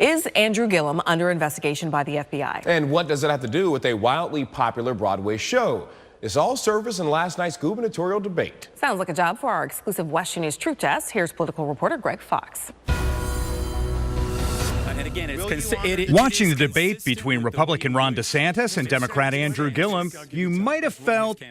Is Andrew Gillum under investigation by the FBI? And what does it have to do with a wildly popular Broadway show? It's all surfaced in last night's gubernatorial debate. Sounds like a job for our exclusive WESH News Truth Test. Here's political reporter Greg Fox. Watching the debate between Republican Ron DeSantis and Democrat Andrew Gillum, you might have felt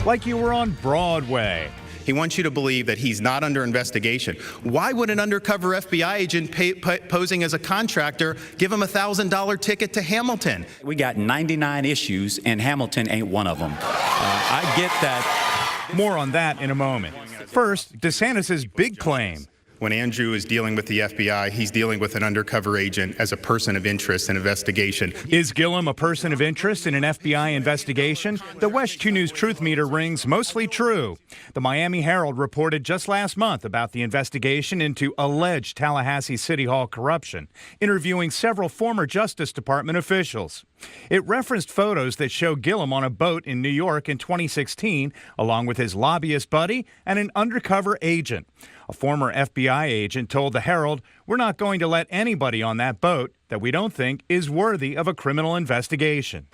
like you were on Broadway. He wants you to believe that he's not under investigation. Why would an undercover FBI agent posing as a contractor give him a $1,000 ticket to Hamilton? We got 99 issues, and Hamilton ain't one of them. I get that. More on that in a moment. First, DeSantis' big claim. When Andrew is dealing with the FBI, he's dealing with an undercover agent as a person of interest in investigation. Is Gillum a person of interest in an FBI investigation? The WESH 2 News Truth Meter rings mostly true. The Miami Herald reported just last month about the investigation into alleged Tallahassee City Hall corruption, interviewing several former Justice Department officials. It referenced photos that show Gillum on a boat in New York in 2016, along with his lobbyist buddy and an undercover agent. A former FBI agent told the Herald, "We're not going to let anybody on that boat that we don't think is worthy of a criminal investigation."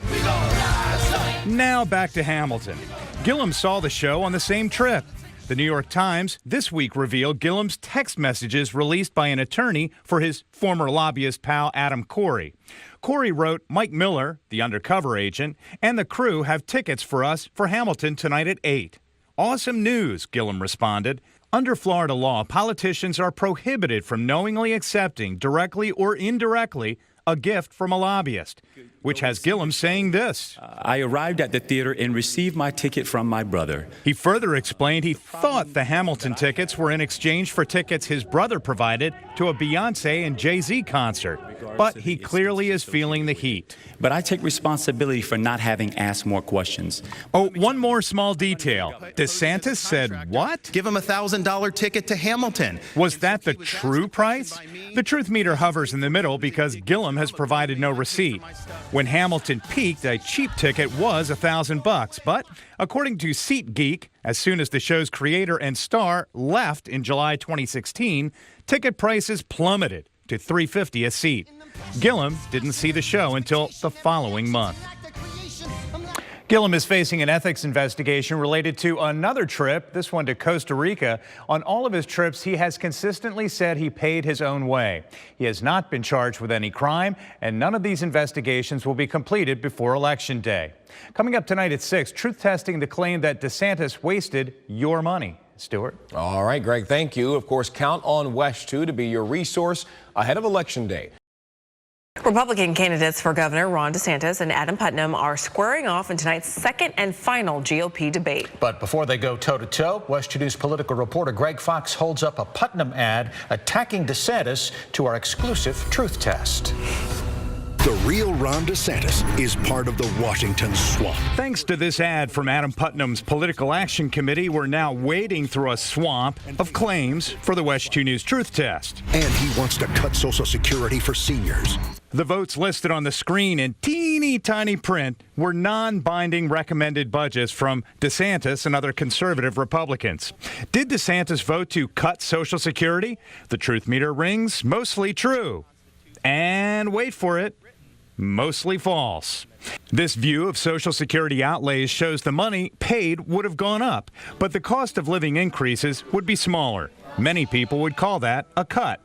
Now back to Hamilton. Gillum saw the show on the same trip. The New York Times this week revealed Gillum's text messages released by an attorney for his former lobbyist pal Adam Corey. Corey wrote, "Mike Miller, the undercover agent, and the crew have tickets for us for Hamilton tonight at 8. "Awesome news," Gillum responded. Under Florida law, politicians are prohibited from knowingly accepting, directly or indirectly, a gift from a lobbyist, which has Gillum saying this. I arrived at the theater and received my ticket from my brother. He further explained he thought the Hamilton tickets were in exchange for tickets his brother provided to a Beyonce and Jay-Z concert. But he clearly is feeling the heat. But I take responsibility for not having asked more questions. Oh, one more small detail. DeSantis said what? Give him a $1,000 ticket to Hamilton. Was that the true price? The truth meter hovers in the middle because Gillum has provided no receipt. When Hamilton peaked, a cheap ticket was $1,000, but according to SeatGeek, as soon as the show's creator and star left in July 2016, ticket prices plummeted to $350 a seat. Gillum didn't see the show until the following month. Gillum is facing an ethics investigation related to another trip, this one to Costa Rica. On all of his trips, he has consistently said he paid his own way. He has not been charged with any crime, and none of these investigations will be completed before Election Day. Coming up tonight at 6, truth testing the claim that DeSantis wasted your money. Stuart. All right, Greg, thank you. Of course, count on WESH 2 to be your resource ahead of Election Day. Republican candidates for Governor Ron DeSantis and Adam Putnam are squaring off in tonight's second and final GOP debate. But before they go toe-to-toe, WESH 2 News political reporter Greg Fox holds up a Putnam ad attacking DeSantis to our exclusive truth test. The real Ron DeSantis is part of the Washington swamp. Thanks to this ad from Adam Putnam's Political Action Committee, we're now wading through a swamp of claims for the WESH 2 News Truth Test. And he wants to cut Social Security for seniors. The votes listed on the screen in teeny tiny print were non-binding recommended budgets from DeSantis and other conservative Republicans. Did DeSantis vote to cut Social Security? The truth meter rings mostly true. And wait for it. Mostly false. This view of Social Security outlays shows the money paid would have gone up, but the cost of living increases would be smaller. Many people would call that a cut.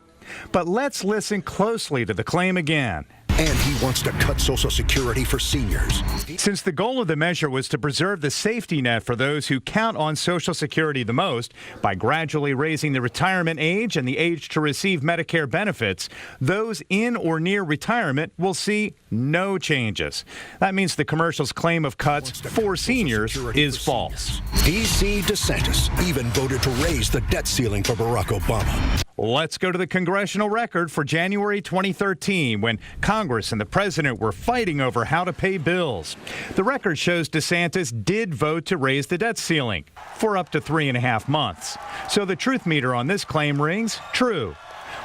But let's listen closely to the claim again. And he wants to cut Social Security for seniors. Since the goal of the measure was to preserve the safety net for those who count on Social Security the most by gradually raising the retirement age and the age to receive Medicare benefits, those in or near retirement will see no changes. That means the commercial's claim of cuts for seniors is false. D.C. DeSantis even voted to raise the debt ceiling for Barack Obama. Let's go to the congressional record for January 2013, when Congress and the president were fighting over how to pay bills. The record shows DeSantis did vote to raise the debt ceiling for up to 3.5 months. So the truth meter on this claim rings true.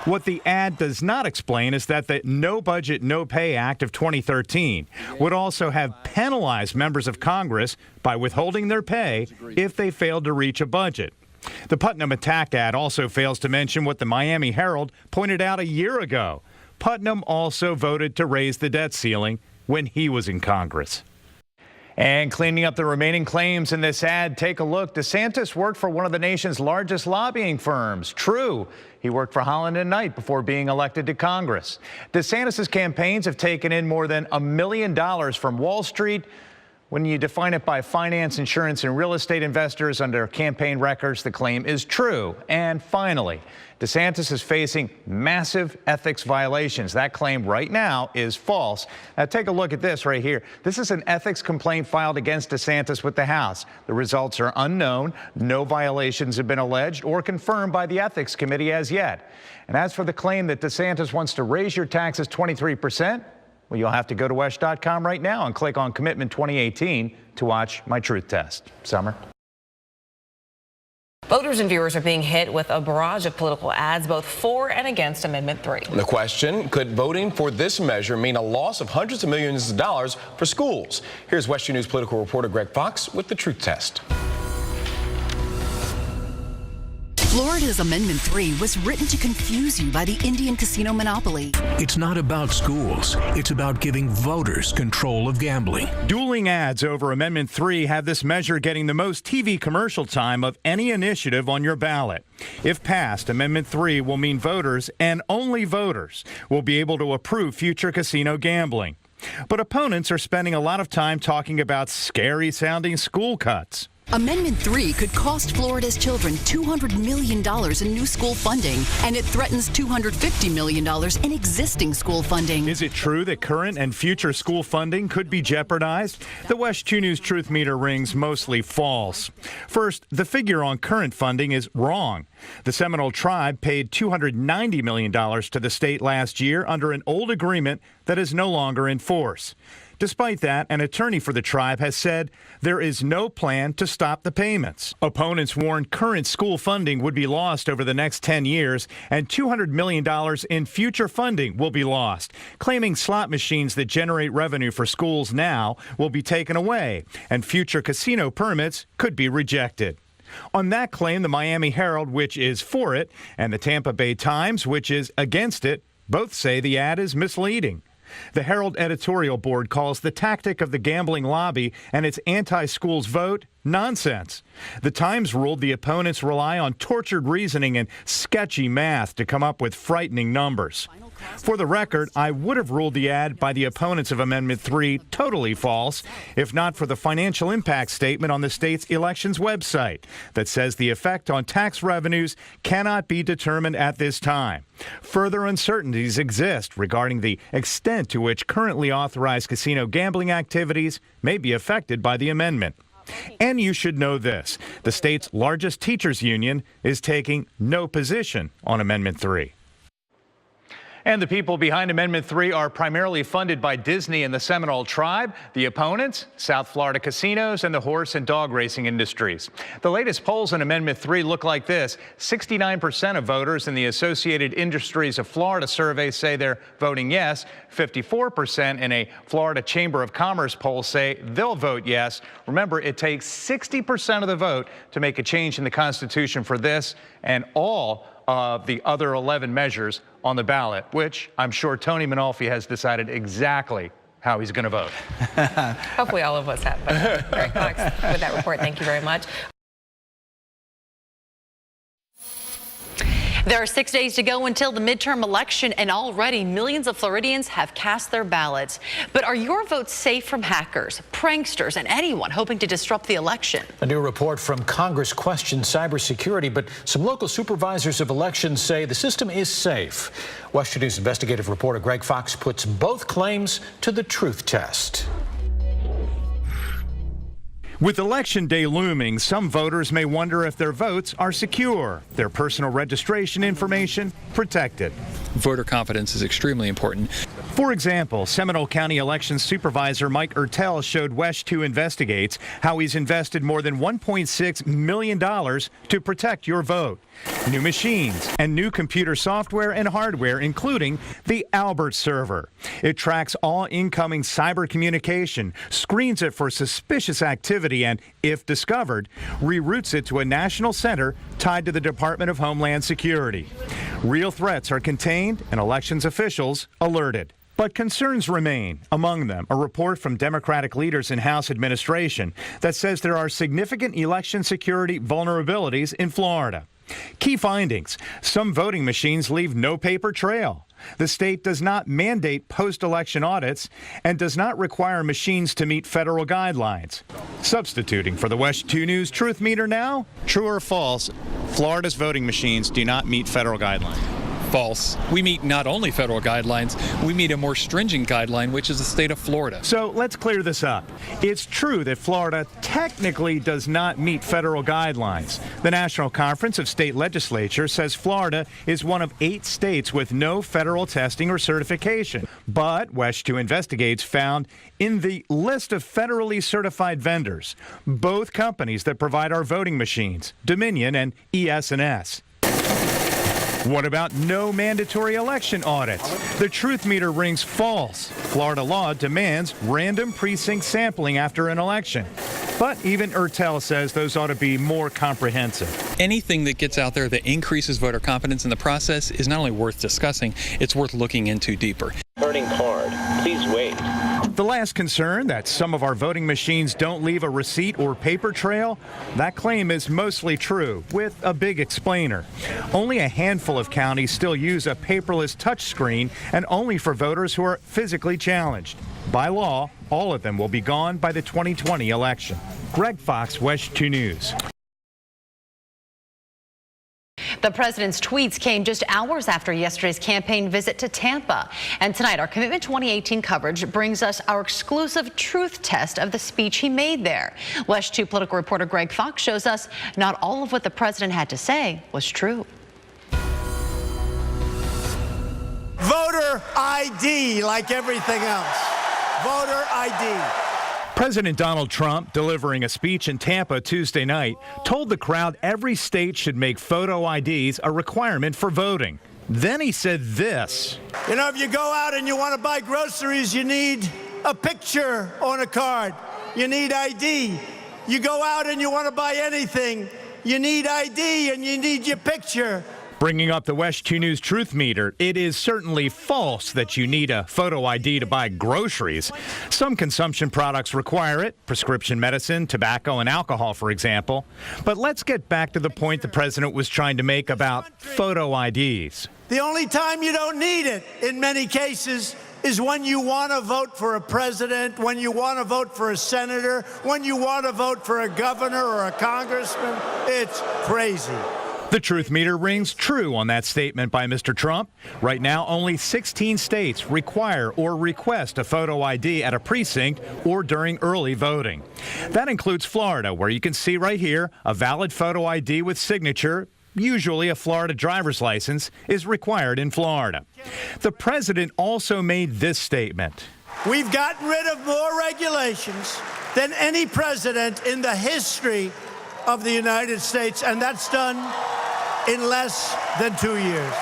What the ad does not explain is that the No Budget, No Pay Act of 2013 would also have penalized members of Congress by withholding their pay if they failed to reach a budget. The Putnam attack ad also fails to mention what the Miami Herald pointed out a year ago. Putnam also voted to raise the debt ceiling when he was in Congress. And cleaning up the remaining claims in this ad, take a look. DeSantis worked for one of the nation's largest lobbying firms. True, he worked for Holland & Knight before being elected to Congress. DeSantis' campaigns have taken in more than $1 million from Wall Street. When you define it by finance, insurance, and real estate investors under campaign records, the claim is true. And finally, DeSantis is facing massive ethics violations. That claim right now is false. Now take a look at this right here. This is an ethics complaint filed against DeSantis with the House. The results are unknown. No violations have been alleged or confirmed by the Ethics Committee as yet. And as for the claim that DeSantis wants to raise your taxes 23%, well, you'll have to go to WESH.com right now and click on Commitment 2018 to watch my truth test. Summer. Voters and viewers are being hit with a barrage of political ads, both for and against Amendment 3. The question, could voting for this measure mean a loss of hundreds of millions of dollars for schools? Here's WESH News political reporter Greg Fox with the truth test. Florida's Amendment 3 was written to confuse you by the Indian casino monopoly. It's not about schools. It's about giving voters control of gambling. Dueling ads over Amendment 3 have this measure getting the most TV commercial time of any initiative on your ballot. If passed, Amendment 3 will mean voters, and only voters, will be able to approve future casino gambling. But opponents are spending a lot of time talking about scary-sounding school cuts. Amendment 3 could cost Florida's children $200 million in new school funding, and it threatens $250 million in existing school funding. Is it true that current and future school funding could be jeopardized? The WESH 2 News truth meter rings mostly false. First, the figure on current funding is wrong. The Seminole Tribe paid $290 million to the state last year under an old agreement that is no longer in force. Despite that, an attorney for the tribe has said there is no plan to stop the payments. Opponents warned current school funding would be lost over the next 10 years, and $200 million in future funding will be lost, claiming slot machines that generate revenue for schools now will be taken away, and future casino permits could be rejected. On that claim, the Miami Herald, which is for it, and the Tampa Bay Times, which is against it, both say the ad is misleading. The Herald editorial board calls the tactic of the gambling lobby and its anti-schools vote nonsense. The Times ruled the opponents rely on tortured reasoning and sketchy math to come up with frightening numbers. For the record, I would have ruled the ad by the opponents of Amendment 3 totally false, if not for the financial impact statement on the state's elections website that says the effect on tax revenues cannot be determined at this time. Further uncertainties exist regarding the extent to which currently authorized casino gambling activities may be affected by the amendment. And you should know this: the state's largest teachers union is taking no position on Amendment 3. And the people behind Amendment 3 are primarily funded by Disney and the Seminole Tribe. The opponents, South Florida casinos and the horse and dog racing industries. The latest polls on Amendment 3 look like this. 69% of voters in the Associated Industries of Florida survey say they're voting yes. 54% in a Florida Chamber of Commerce poll say they'll vote yes. Remember, it takes 60% of the vote to make a change in the Constitution for this and all of the other 11 measures on the ballot, which I'm sure Tony Manolfi has decided exactly how he's going to vote. Hopefully all of us have. But Greg Fox with that report. Thank you very much. There are 6 days to go until the midterm election, and already millions of Floridians have cast their ballots. But are your votes safe from hackers, pranksters, and anyone hoping to disrupt the election? A new report from Congress questions cybersecurity, but some local supervisors of elections say the system is safe. WESH News investigative reporter Greg Fox puts both claims to the truth test. With Election Day looming, some voters may wonder if their votes are secure, their personal registration information protected. Voter confidence is extremely important. For example, Seminole County Election Supervisor Mike Ertel showed WESH 2 Investigates how he's invested more than $1.6 million to protect your vote. new machines, and new computer software and hardware, including the Albert server. It tracks all incoming cyber communication, screens it for suspicious activity, and, if discovered, reroutes it to a national center tied to the Department of Homeland Security. Real threats are contained and elections officials alerted. But concerns remain, among them a report from Democratic leaders in House administration that says there are significant election security vulnerabilities in Florida. Key findings: some voting machines leave no paper trail. The state does not mandate post-election audits and does not require machines to meet federal guidelines. Substituting for the WESH 2 News Truth Meter now, true or false, Florida's voting machines do not meet federal guidelines. False. We meet not only federal guidelines, we meet a more stringent guideline, which is the state of Florida. So let's clear this up. It's true that Florida technically does not meet federal guidelines. The National Conference of State Legislatures says Florida is one of 8 states with no federal testing or certification. But WESH 2 Investigates found in the list of federally certified vendors, both companies that provide our voting machines, Dominion and ES&S. What about no mandatory election audits? The truth meter rings false. Florida law demands random precinct sampling after an election. But even Ertel says those ought to be more comprehensive. Anything that gets out there that increases voter confidence in the process is not only worth discussing, it's worth looking into deeper. Turning card. Please wait. The last concern, that some of our voting machines don't leave a receipt or paper trail, that claim is mostly true, with a big explainer. Only a handful of counties still use a paperless touchscreen, and only for voters who are physically challenged. By law, all of them will be gone by the 2020 election. Greg Fox, WESH 2 News. The president's tweets came just hours after yesterday's campaign visit to Tampa. And tonight, our Commitment 2018 coverage brings us our exclusive truth test of the speech he made there. WESH 2 political reporter Greg Fox shows us not all of what the president had to say was true. Voter ID, like everything else. Voter ID. President Donald Trump, delivering a speech in Tampa Tuesday night, told the crowd every state should make photo IDs a requirement for voting. Then he said this. You know, if you go out and you want to buy groceries, you need a picture on a card. You need ID. You go out and you want to buy anything, you need ID and you need your picture. Bringing up the WESH 2 News Truth Meter, it is certainly false that you need a photo ID to buy groceries. Some consumption products require it, prescription medicine, tobacco, and alcohol, for example. But let's get back to the point the president was trying to make about photo IDs. The only time you don't need it, in many cases, is when you want to vote for a president, when you want to vote for a senator, when you want to vote for a governor or a congressman. It's crazy. The truth meter rings true on that statement by Mr. Trump. Right now, only 16 states require or request a photo ID at a precinct or during early voting. That includes Florida, where you can see right here a valid photo ID with signature. Usually a Florida driver's license is required in Florida. The president also made this statement. We've gotten rid of more regulations than any president in the history of the United States, and that's done in less than 2 years.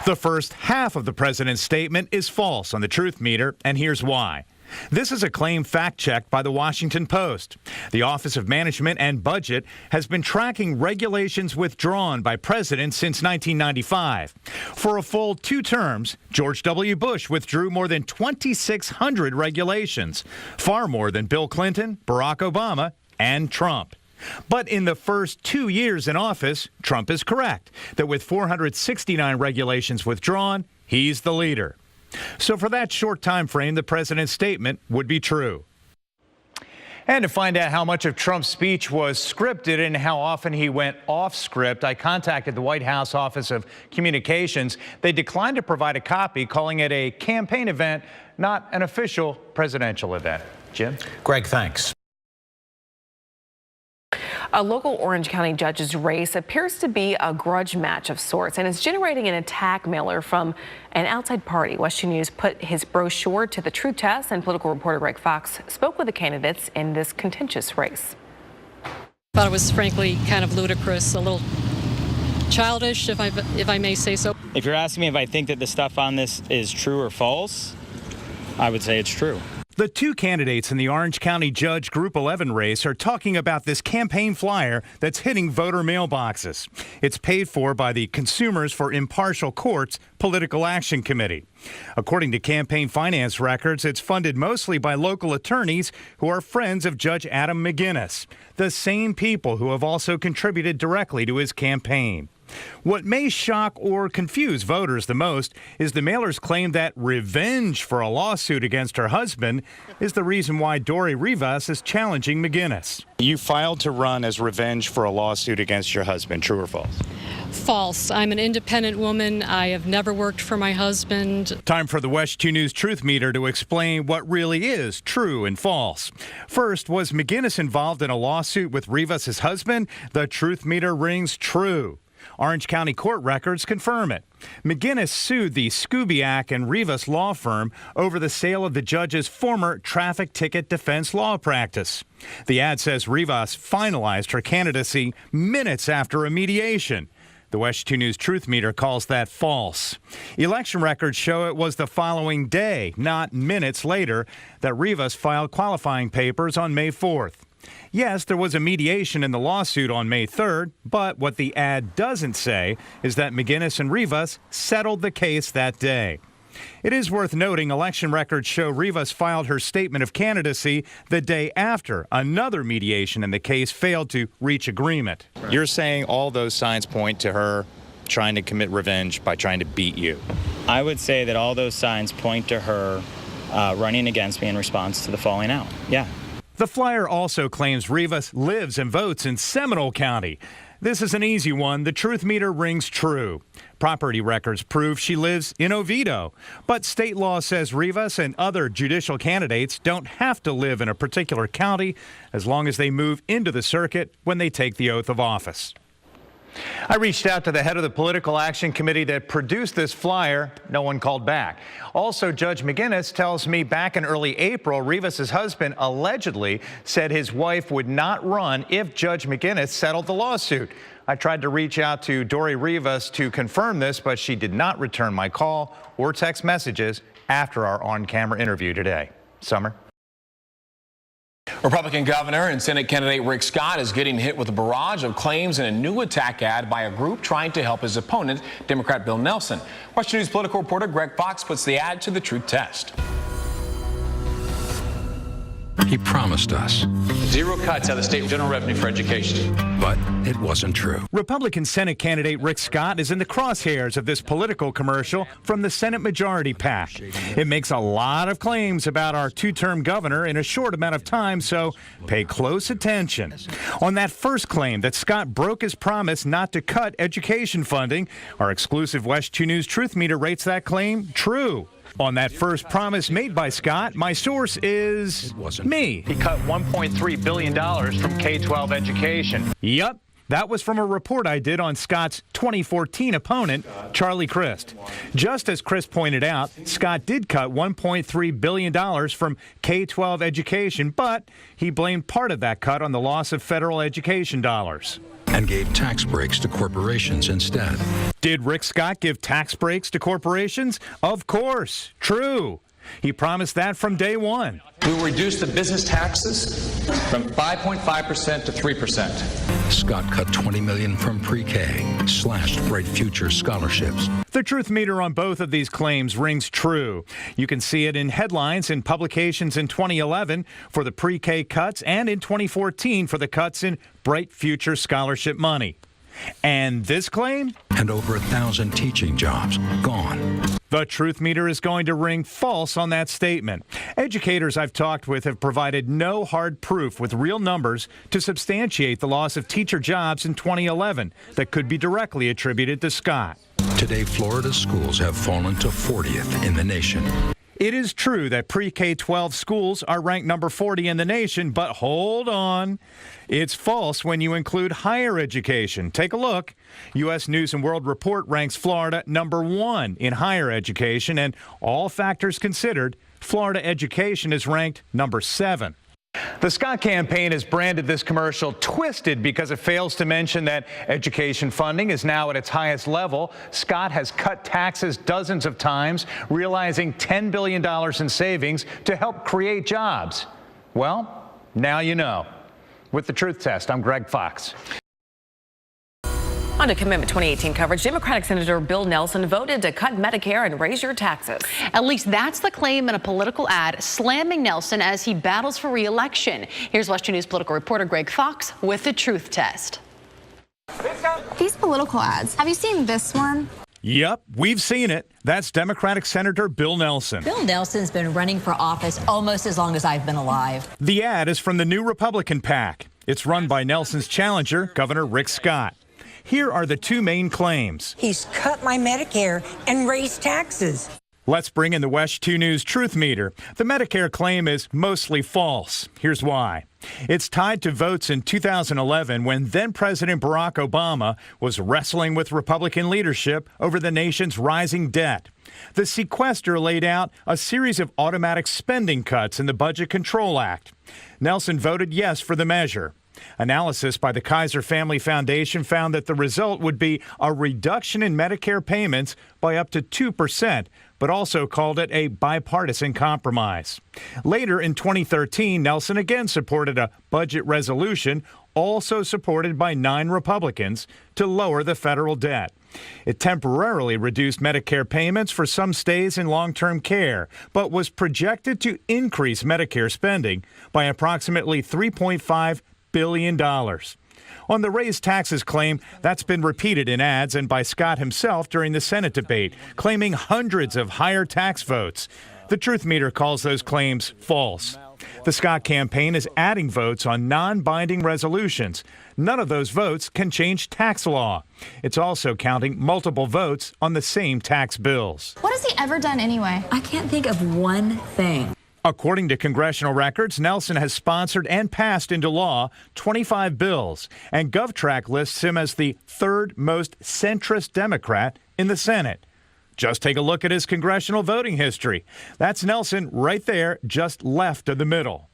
The first half of the president's statement is false on the truth meter, and here's why. This is a claim fact-checked by the Washington Post. The Office of Management and Budget has been tracking regulations withdrawn by presidents since 1995. For a full 2 terms, George W. Bush withdrew more than 2,600 regulations, far more than Bill Clinton, Barack Obama, and Trump. But in the first 2 years in office, Trump is correct that with 469 regulations withdrawn, he's the leader. So for that short time frame, the president's statement would be true. And to find out how much of Trump's speech was scripted and how often he went off script, I contacted the White House Office of Communications. They declined to provide a copy, calling it a campaign event, not an official presidential event. Jim? Greg, thanks. A local Orange County judge's race appears to be a grudge match of sorts and is generating an attack mailer from an outside party. WESH 2 News put his brochure to the truth test, and political reporter Greg Fox spoke with the candidates in this contentious race. Thought it was frankly kind of ludicrous, a little childish, if I may say so. If you're asking me if I think that the stuff on this is true or false, I would say it's true. The two candidates in the Orange County Judge Group 11 race are talking about this campaign flyer that's hitting voter mailboxes. It's paid for by the Consumers for Impartial Courts Political Action Committee. According to campaign finance records, it's funded mostly by local attorneys who are friends of Judge Adam McGinnis, the same people who have also contributed directly to his campaign. What may shock or confuse voters the most is the mailer's claim that revenge for a lawsuit against her husband is the reason why Dory Rivas is challenging McGinnis. You filed to run as revenge for a lawsuit against your husband, true or false? False. I'm an independent woman. I have never worked for my husband. Time for the WESH 2 News Truth Meter to explain what really is true and false. First, was McGinnis involved in a lawsuit with Rivas' husband? The Truth Meter rings true. Orange County court records confirm it. McGinnis sued the Skubiak and Rivas law firm over the sale of the judge's former traffic ticket defense law practice. The ad says Rivas finalized her candidacy minutes after a mediation. The WESH 2 News Truth Meter calls that false. Election records show it was the following day, not minutes later, that Rivas filed qualifying papers on May 4th. Yes, there was a mediation in the lawsuit on May 3rd, but what the ad doesn't say is that McGinnis and Rivas settled the case that day. It is worth noting election records show Rivas filed her statement of candidacy the day after another mediation in the case failed to reach agreement. You're saying all those signs point to her trying to commit revenge by trying to beat you? I would say that all those signs point to her running against me in response to the falling out. Yeah. The flyer also claims Rivas lives and votes in Seminole County. This is an easy one. The Truth Meter rings true. Property records prove she lives in Oviedo. But state law says Rivas and other judicial candidates don't have to live in a particular county as long as they move into the circuit when they take the oath of office. I reached out to the head of the political action committee that produced this flyer. No one called back. Also, Judge McGinnis tells me back in early April, Rivas' husband allegedly said his wife would not run if Judge McGinnis settled the lawsuit. I tried to reach out to Dory Rivas to confirm this, but she did not return my call or text messages after our on-camera interview today. Summer. Republican governor and Senate candidate Rick Scott is getting hit with a barrage of claims in a new attack ad by a group trying to help his opponent, Democrat Bill Nelson. WESH News political reporter Greg Fox puts the ad to the truth test. He promised us 0 cuts out of the state general revenue for education. But it wasn't true. Republican Senate candidate Rick Scott is in the crosshairs of this political commercial from the Senate Majority PAC. It makes a lot of claims about our two-term governor in a short amount of time, so pay close attention. On that first claim that Scott broke his promise not to cut education funding, our exclusive WESH 2 News Truth Meter rates that claim true. On that first promise made by Scott, my source is me. He cut $1.3 billion from K-12 education. Yup. That was from a report I did on Scott's 2014 opponent, Charlie Crist. Just as Crist pointed out, Scott did cut $1.3 billion from K-12 education, but he blamed part of that cut on the loss of federal education dollars. And gave tax breaks to corporations instead. Did Rick Scott give tax breaks to corporations? Of course. True. He promised that from day one. We will reduce the business taxes from 5.5% to 3%. Scott cut $20 million from pre-K, slashed Bright Future scholarships. The truth meter on both of these claims rings true. You can see it in headlines in publications in 2011 for the pre-K cuts and in 2014 for the cuts in Bright Future scholarship money. And this claim? And over 1,000 teaching jobs gone. The truth meter is going to ring false on that statement. Educators I've talked with have provided no hard proof with real numbers to substantiate the loss of teacher jobs in 2011 that could be directly attributed to Scott. Today, Florida schools have fallen to 40th in the nation. It is true that pre-K-12 schools are ranked number 40 in the nation, but hold on. It's false when you include higher education. Take a look. U.S. News & World Report ranks Florida number 1 in higher education, and all factors considered, Florida education is ranked number 7. The Scott campaign has branded this commercial twisted because it fails to mention that education funding is now at its highest level. Scott has cut taxes dozens of times, realizing $10 billion in savings to help create jobs. Well, now you know. With the Truth Test, I'm Greg Fox. On to Commitment 2018 coverage, Democratic Senator Bill Nelson voted to cut Medicare and raise your taxes. At least that's the claim in a political ad slamming Nelson as he battles for re-election. Here's WESH News political reporter Greg Fox with the Truth Test. These political ads, have you seen this one? Yep, we've seen it. That's Democratic Senator Bill Nelson. Bill Nelson's been running for office almost as long as I've been alive. The ad is from the new Republican PAC. It's run by Nelson's challenger, Governor Rick Scott. Here are the two main claims. He's cut my Medicare and raised taxes. Let's bring in the WESH 2 News Truth Meter. The Medicare claim is mostly false. Here's why. It's tied to votes in 2011 when then-President Barack Obama was wrestling with Republican leadership over the nation's rising debt. The sequester laid out a series of automatic spending cuts in the Budget Control Act. Nelson voted yes for the measure. Analysis by the Kaiser Family Foundation found that the result would be a reduction in Medicare payments by up to 2%, but also called it a bipartisan compromise. Later in 2013, Nelson again supported a budget resolution, also supported by 9 Republicans, to lower the federal debt. It temporarily reduced Medicare payments for some stays in long-term care, but was projected to increase Medicare spending by approximately $3.5 billion. On the raised taxes claim, that's been repeated in ads and by Scott himself during the Senate debate, claiming hundreds of higher tax votes. The Truth Meter calls those claims false. The Scott campaign is adding votes on non-binding resolutions. None of those votes can change tax law. It's also counting multiple votes on the same tax bills. What has he ever done anyway? I can't think of one thing. According to congressional records, Nelson has sponsored and passed into law 25 bills, and GovTrack lists him as the third most centrist Democrat in the Senate. Just take a look at his congressional voting history. That's Nelson right there, just left of the middle.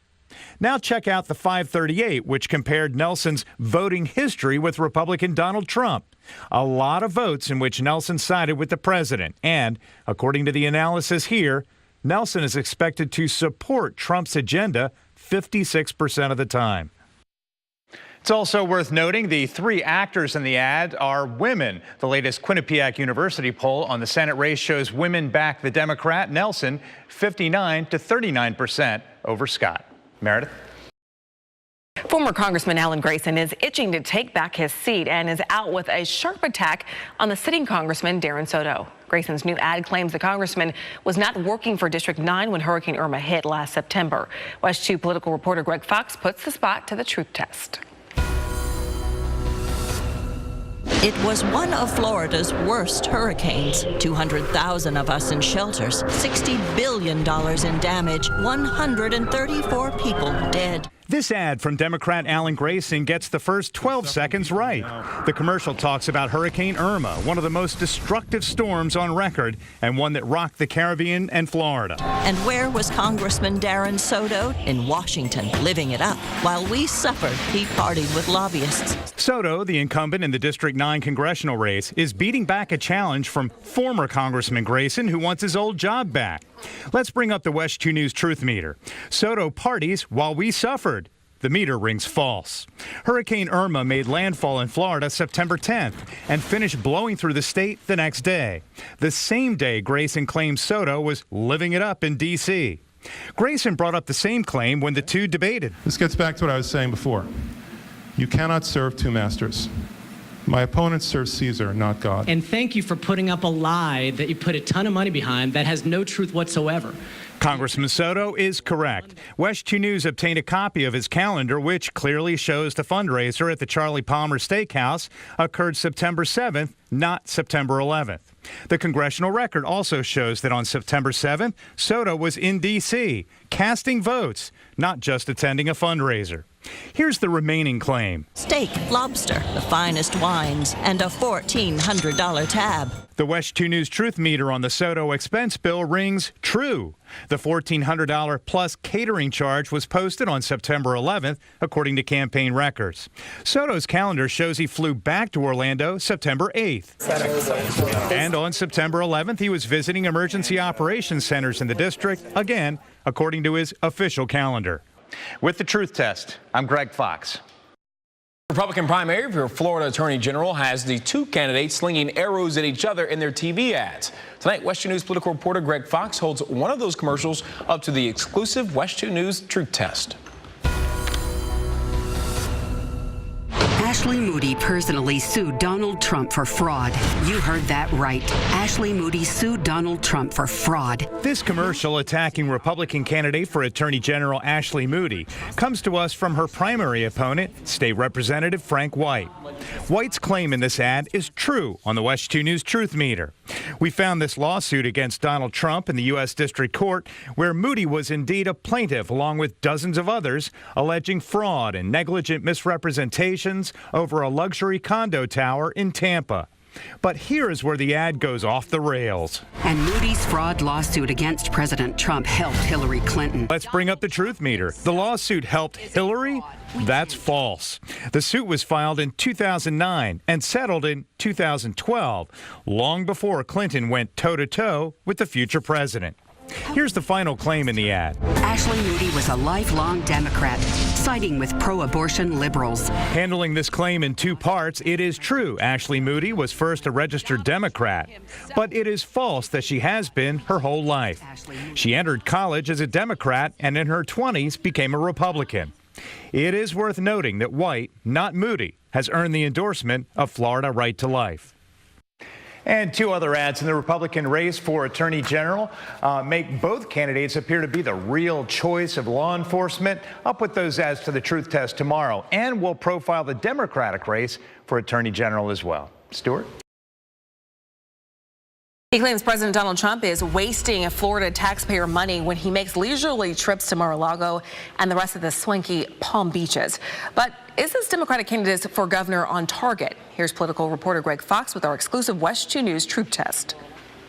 Now check out the 538, which compared Nelson's voting history with Republican Donald Trump. A lot of votes in which Nelson sided with the president, and according to the analysis here, Nelson is expected to support Trump's agenda 56% of the time. It's also worth noting the 3 actors in the ad are women. The latest Quinnipiac University poll on the Senate race shows women back the Democrat, Nelson, 59 to 39% over Scott. Meredith? Former Congressman Alan Grayson is itching to take back his seat and is out with a sharp attack on the sitting Congressman Darren Soto. Grayson's new ad claims the congressman was not working for District 9 when Hurricane Irma hit last September. WESH 2 political reporter Greg Fox puts the spot to the Truth Test. It was one of Florida's worst hurricanes. 200,000 of us in shelters, $60 billion in damage, 134 people dead. This ad from Democrat Alan Grayson gets the first 12 seconds right. The commercial talks about Hurricane Irma, one of the most destructive storms on record and one that rocked the Caribbean and Florida. And where was Congressman Darren Soto? In Washington, living it up. While we suffered, he partied with lobbyists. Soto, the incumbent in the District 9 congressional race, is beating back a challenge from former Congressman Grayson, who wants his old job back. Let's bring up the WESH 2 News Truth Meter. Soto parties while we suffered. The meter rings false. Hurricane Irma made landfall in Florida September 10th and finished blowing through the state the next day. The same day Grayson claimed Soto was living it up in D.C. Grayson brought up the same claim when the two debated. This gets back to what I was saying before. You cannot serve two masters. My opponent serves Caesar, not God. And thank you for putting up a lie that you put a ton of money behind that has no truth whatsoever. Congressman Soto is correct. WESH 2 News obtained a copy of his calendar, which clearly shows the fundraiser at the Charlie Palmer Steakhouse occurred September 7th, not September 11th. The congressional record also shows that on September 7th, Soto was in D.C., casting votes, not just attending a fundraiser. Here's the remaining claim. Steak, lobster, the finest wines, and a $1,400 tab. The WESH 2 News truth meter on the Soto expense bill rings true. The $1,400 plus catering charge was posted on September 11th, according to campaign records. Soto's calendar shows he flew back to Orlando September 8th. And on September 11th, he was visiting emergency operations centers in the district, again, according to his official calendar. With the truth test, I'm Greg Fox. Republican primary for Florida Attorney General has the two candidates slinging arrows at each other in their TV ads. Tonight, WESH 2 News political reporter Greg Fox holds one of those commercials up to the exclusive WESH 2 News truth test. Ashley Moody personally sued Donald Trump for fraud. You heard that right. Ashley Moody sued Donald Trump for fraud. This commercial attacking Republican candidate for Attorney General Ashley Moody comes to us from her primary opponent, State Representative Frank White. White's claim in this ad is true on the WESH 2 News truth meter. We found this lawsuit against Donald Trump in the U.S. District Court, where Moody was indeed a plaintiff along with dozens of others, alleging fraud and negligent misrepresentations over a luxury condo tower in Tampa. But here's where the ad goes off the rails. And Moody's fraud lawsuit against President Trump helped Hillary Clinton. Let's bring up the truth meter. The lawsuit helped Hillary? That's false. The suit was filed in 2009 and settled in 2012, long before Clinton went toe-to-toe with the future president. Here's the final claim in the ad. Ashley Moody was a lifelong Democrat, siding with pro-abortion liberals. Handling this claim in two parts, it is true Ashley Moody was first a registered Democrat, but it is false that she has been her whole life. She entered college as a Democrat and in her 20s became a Republican. It is worth noting that White, not Moody, has earned the endorsement of Florida Right to Life. And two other ads in the Republican race for Attorney General make both candidates appear to be the real choice of law enforcement. I'll put those ads to the truth test tomorrow, and we'll profile the Democratic race for Attorney General as well. Stuart? He claims President Donald Trump is wasting Florida taxpayer money when he makes leisurely trips to Mar-a-Lago and the rest of the swanky Palm Beaches. But is this Democratic candidate for governor on target? Here's political reporter Greg Fox with our exclusive WESH 2 News truth test.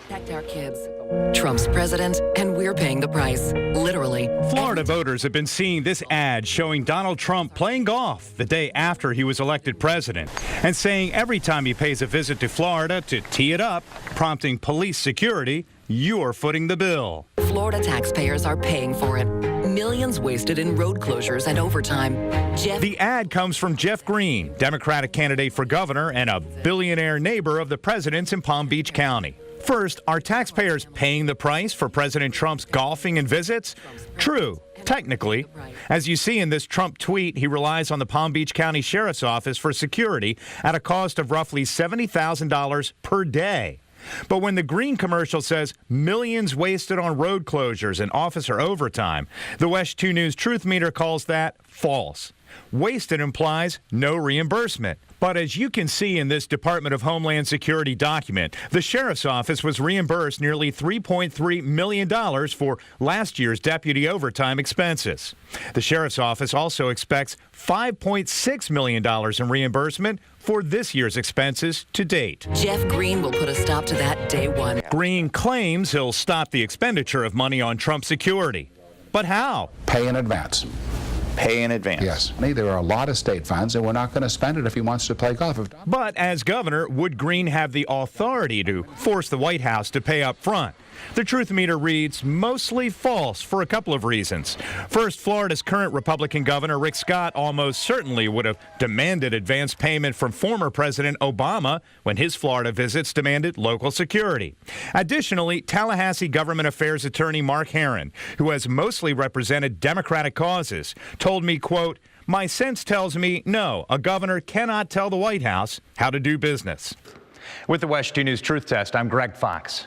Protect our kids. Trump's president, and we're paying the price, literally. Florida voters have been seeing this ad showing Donald Trump playing golf the day after he was elected president and saying every time he pays a visit to Florida to tee it up, prompting police security, you're footing the bill. Florida taxpayers are paying for it. Millions wasted in road closures and overtime. The ad comes from Jeff Green, Democratic candidate for governor and a billionaire neighbor of the president's in Palm Beach County. First, are taxpayers paying the price for President Trump's golfing and visits? True, technically. As you see in this Trump tweet, he relies on the Palm Beach County Sheriff's Office for security at a cost of roughly $70,000 per day. But when the Green commercial says millions wasted on road closures and officer overtime, the WESH 2 News truth meter calls that false. Wasted implies no reimbursement. But as you can see in this Department of Homeland Security document, the Sheriff's Office was reimbursed nearly $3.3 million for last year's deputy overtime expenses. The Sheriff's Office also expects $5.6 million in reimbursement for this year's expenses to date. Jeff Green will put a stop to that day one. Green claims he'll stop the expenditure of money on Trump security. But how? Pay in advance. Pay in advance. Yes. There are a lot of state funds, and we're not going to spend it if he wants to play golf. But as governor, would Green have the authority to force the White House to pay up front? The truth meter reads mostly false for a couple of reasons. First, Florida's current Republican governor, Rick Scott, almost certainly would have demanded advance payment from former President Obama when his Florida visits demanded local security. Additionally, Tallahassee government affairs attorney Mark Herron, who has mostly represented Democratic causes, told me, quote, "My sense tells me, no, a governor cannot tell the White House how to do business." With the WESH 2 News Truth Test, I'm Greg Fox.